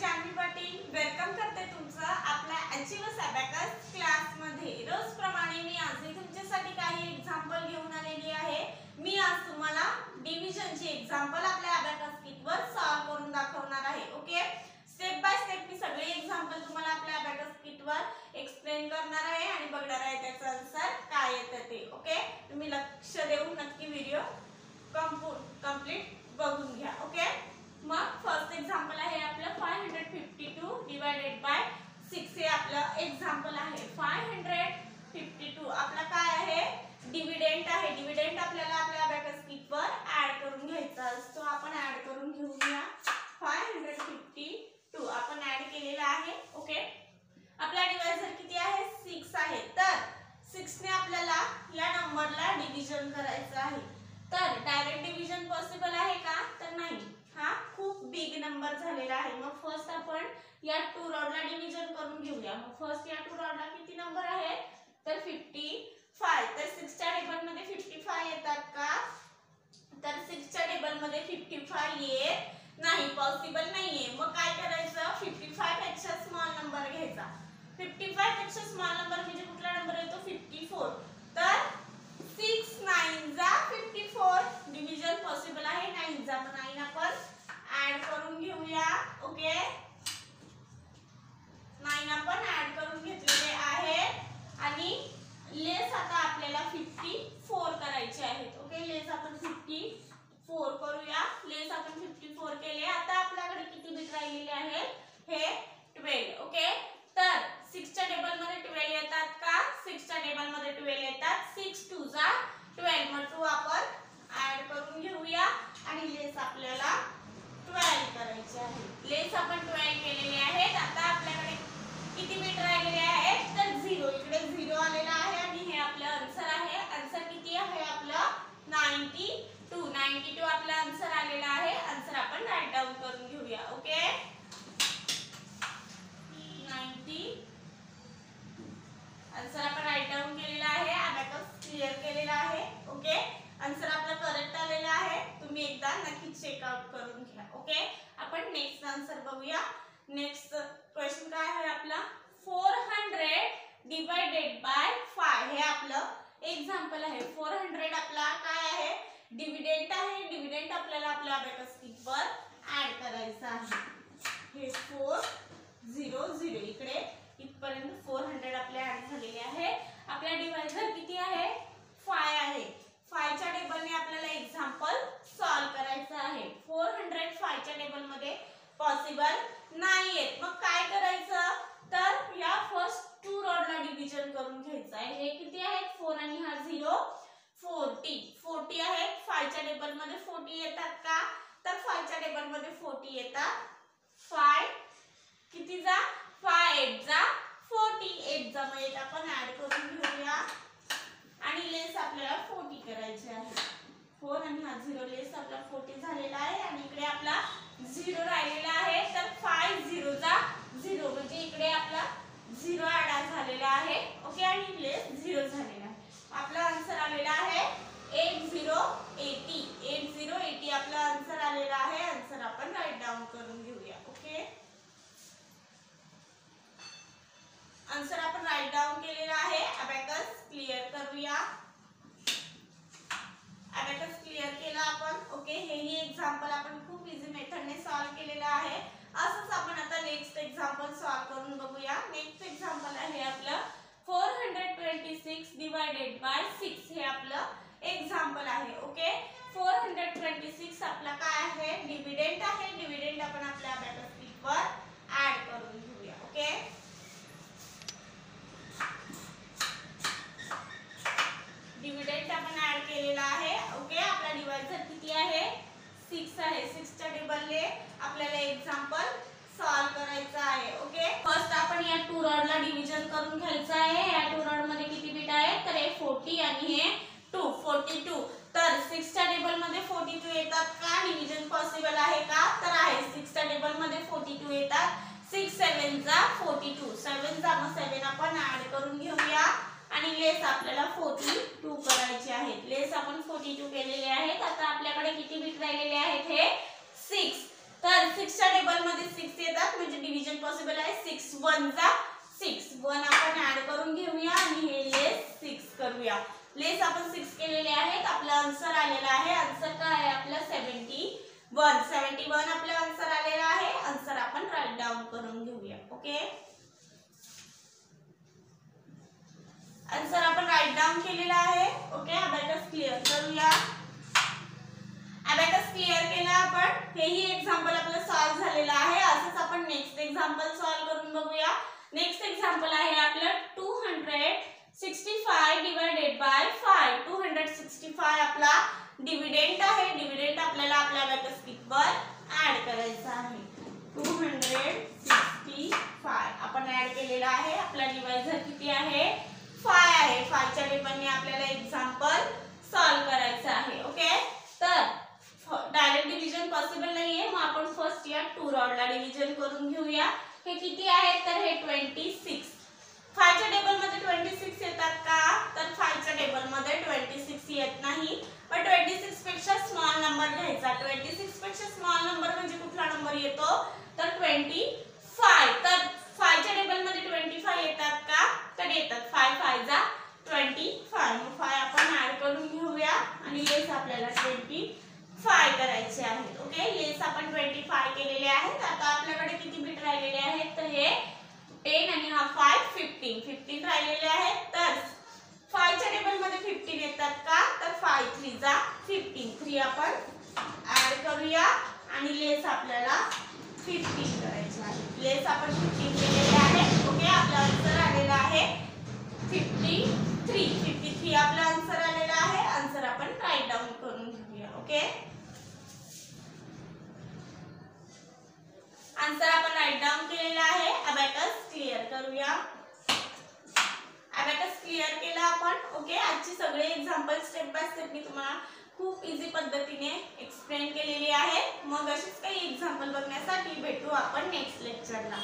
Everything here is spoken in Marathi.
जान्हवी पाटील वेलकम करते तुमचं आपल्या अचिव्हर्स अबॅकस क्लास मध्ये। रोज प्रमाणे मी आज तुमच्यासाठी काही एग्जांपल घेऊन आलेली आहे। मी आज तुम्हाला डिव्हिजन ची एग्जांपल आपल्या अबॅकस किट वर सॉल्व करून दाखवणार आहे। ओके, स्टेप बाय स्टेप मी सगळे एग्जांपल तुम्हाला आपल्या अबॅकस किट वर एक्सप्लेन करणार आहे आणि बघणार आहे त्याचा आन्सर काय येतं ते। ओके, तुम्ही लक्ष देऊन नक्की व्हिडिओ कंप्लीट बघून घ्या। ओके, मग फर्स्ट एग्जांपल आहे आपलं 552 डिवाइडेड बाय 6 हे आपलं एग्जांपल आहे। 552 आपला काय आहे, डिव्हिडंड आहे। डिव्हिडंड आपल्याला आपल्या अबॅकस किट वर ऍड करून घ्यायचा असतो। आपण ऍड करून घेऊया। 552 आपण ऍड केलेला आहे। ओके, आपला डिव्हायजर किती आहे, 6 आहे। तर 6 ने आपल्याला या नंबरला डिव्हिजन करायचं आहे। तर डायरेक्ट डिव्हिजन पॉसिबल आहे का, तर नाही, हा खूप बिग नंबर झालेला आहे। मग फर्स्ट आपण या 2 रॉडला डिव्हिजन करून घेऊया। मग फर्स्ट या 2 रॉडला किती नंबर आहे, तर 55। तर 6 च्या टेबल मध्ये 55 येतात का, तर 6 च्या टेबल मध्ये 55 येत नाही, पॉसिबल नाहीये। मग काय करायचं, 55 पेक्षा स्मॉल नंबर घ्यायचा। 55 पेक्षा स्मॉल नंबर म्हणजे कुठला नंबर येतो, 54। तर 6 9 जा 54, डिव्हिजन पॉसिबल आहे 9 जा। मग 9 आपण ऍड करून घेऊया। ओके, 9 आपण ऍड करून घेतलेले आहे आणि लेस आता आपल्याला 54 करायचे आहेत। ओके, लेस आपण 54 करूया। लेस आपण 54 केले। आता आपल्याकडे किती बिट राहिलेले आहेत, हे 12। ओके, तर 6 च्या टेबल मध्ये 12 येतात का, 6 च्या टेबल मध्ये 12 येतात। 6 2 जा 12, मग 2 आपण ऍड करून घेऊया आणि लेस आपल्याला 12 करायचे आहे। लेस आपण 12 केलेले आहेत। आता आपल्याकडे किती बिट राहिलेले आहेत, तर 0। इकडे 0 आलेला आहे आणि हे आपलं आन्सर आहे। आन्सर किती आहे आपलं, 92। 92 आपला आन्सर आलेला आहे। आन्सर आपण राईट डाऊन करून घेऊया। ओके, 90 आन्सर आपण राईट डाऊन केलेला आहे। अबॅकस क्लिअर केलेला आहे। ओके, आन्सर आपला करेक्ट आलेला आहे। तुम्ही एकदा नक्की चेकआउट करून घ्या। ओके, आपण नेक्स्ट आन्सर बघूया। नेक्स्ट क्वेश्चन काय आहे आपला, 400 डिवाइडेड बाय 5 हे आपलं एग्जांपल आहे। 400 आपला काय आहे, डिव्हिडंड आहे। डिव्हिडंड आपल्याला आपल्या अबॅकस किट वर ऍड करायचा आहे। हे 400 इकडे इथपर्यंत 400 आपल्या ऍड झालेले आहे। आपला डिव्हायजर किती आहे, 5 आहे। 5 च्या टेबलने आपल्याला एग्जांपल सॉल्व करायचं आहे। 400 5 च्या टेबल मध्ये पॉसिबल नाहीये। मग काय करायचं, तर या फर्स्ट 2 रॉडला डिव्हिजन करून घ्यायचं आहे। हे किती आहेत, 4 आणि हा 0 40 आहेत। 5 च्या टेबल मध्ये 40 येतात का, तर 5 च्या टेबल मध्ये 40 येतात। 5 किती जा, 5 8 जा 40, 8 जा मग आपण ऍड करून घेऊया आणि लेस आपल्याला 40 करायचे आहे। 4 आणि हा 0 लेस आपला 40 झालेला आहे आणि इकडे आपला 0 राहिलेला आहे। तर 5 0 जा 0 म्हणजे इकडे आपला 0 ऍड झालेला आहे। ओके, आणि लेस 0 झालेला आहे। आपला आन्सर आलेला आहे 8080। 8080 आपला आन्सर आलेला आहे। आन्सर आपण राईट डाऊन करून घेऊया। ओके, आन्सर आपण राईट डाऊन केलेला आहे। अबॅकस क्लिअर करूया। अबॅकस क्लिअर केला आपण। ओके, हेही एग्जांपल आपण खूप इझी मेथडने सॉल्व केलेला आहे। असंच आपण आता नेक्स्ट एग्जांपल सॉल्व करून बघूया। नेक्स्ट एग्जांपल आहे आपलं 426 डिवाइडेड बाय 6 हे आपलं एग्जांपल आहे। ओके, 426 आपला काय आहे, डिव्हिडंड आहे। डिव्हिडंड आपण आपल्या अबॅकस किट वर ऍड करून घेऊया। ओके, डिव्हिडंड आपण ऍड केलेला आहे। ओके, आपला डिव्हायजर किती आहे, 6 आहे। 6 च्या टेबलने आपल्याला एग्जांपल सॉल्व करायचं आहे। ओके, फर्स्ट आपण या 2 रॉडला डिव्हिजन करून घ्यायचं आहे। या 2 रॉड मध्ये किती बिट आहेत, तर हे 40 आणि हे 2 42। तर 6 च्या टेबल मध्ये 42 येतात का, डिव्हिजन पॉसिबल आहे का, तर आहे। 6 च्या टेबल मध्ये 42 येतात। 6 7 जा 42, 7 जा मग 7 आपण ऍड करून घेऊया आणि लेस आपल्याला 42 करायचे आहेत। लेस आपण 42 केलेले आहेत। आता आपल्याकडे किती बिट राहिलेले आहेत, हे 6। तर 6 च्या टेबल मध्ये 6 येतात म्हणजे डिव्हिजन पॉसिबल आहे 6 1 जा 6 1 आपण ऍड करून घेऊया आणि हे लेस 6 करूया लेस आपण 6 केलेले आहेत आपला आन्सर आलेला आहे आन्सर काय आहे आपला 71 आपला आन्सर आलेला आहे आन्सर आपण राईट डाऊन करून घेऊया ओके आन्सर आपण राईट डाऊन केलेला आहे ओके अबॅकस क्लिअर करूया अबॅकस क्लिअर केला आपण हेही एक्झाम्पल आपलं सॉल्व झालेलं आहे असंच आपण नेक्स्ट एक्झाम्पल सॉल्व करून बघूया नेक्स्ट एक्झाम्पल आहे आपलं 265 डिवाइडेड बाय 5 265 आपला डिव्हिडंड आहे डिव्हिडंड आपल्याला आपल्या अबॅकस कीटवर ऍड करायचा आहे 265 आपण ऍड केलेला आहे आपला डिवायझर किती आहे 5 आहे 5 च्या टेबलने आपल्याला एक्झाम्पल सॉल्व करायचं आहे ओके तर डायरेक्ट डिव्हिजन पॉसिबल नाहीये मग आपण फर्स्ट या 2 रॉडला डिव्हिजन करून घेऊया हे किती आहे तर हे 26 5 च्या टेबल मध्ये 26 येतात का तर 5 च्या टेबल मध्ये 26 येत नाही पण 26 पेक्षा स्मॉल नंबर घ्यायचा 26 पेक्षा स्मॉल नंबर म्हणजे कुठला नंबर येतो तर 25 तर 5 च्या टेबल मध्ये 25 येतात का तर येतात 5 5 जा 25 मग 5 आपण ऍड करून घेऊया आणि लेस आपल्याला 25 करायचे आहेत ओके लेस आपण 25 केलेले आहेत आता आपल्याकडे किती बिट राहिलेले आहेत तर हे 10 आणि हा 5 15 राहिलेले आहेत तर 5 च्या टेबल मध्ये 15 येतात का तर 5 3 जा 15 3 आपण ऍड करूया आणि लेस आपल्याला 15 करायचे आहे लेस आपण 15 केलेले आहे ओके आपला आन्सर आलेला आहे 53 आपला आन्सर आलेला आहे आन्सर आपण राईट डाऊन करून घेऊया ओके आन्सर आपण राईट डाऊन केलेला आहे अबॅकस क्लिअर करूया अबॅकस क्लिअर केला आपण ओके आजची सगळे एक्झाम्पल स्टेप बाय स्टेप मी तुम्हाला खूप इझी पद्धतीने एक्सप्लेन केलेली आहे मग अशीच काही एक्झाम्पल बघण्यासाठी भेटू आपण नेक्स्ट लेक्चरला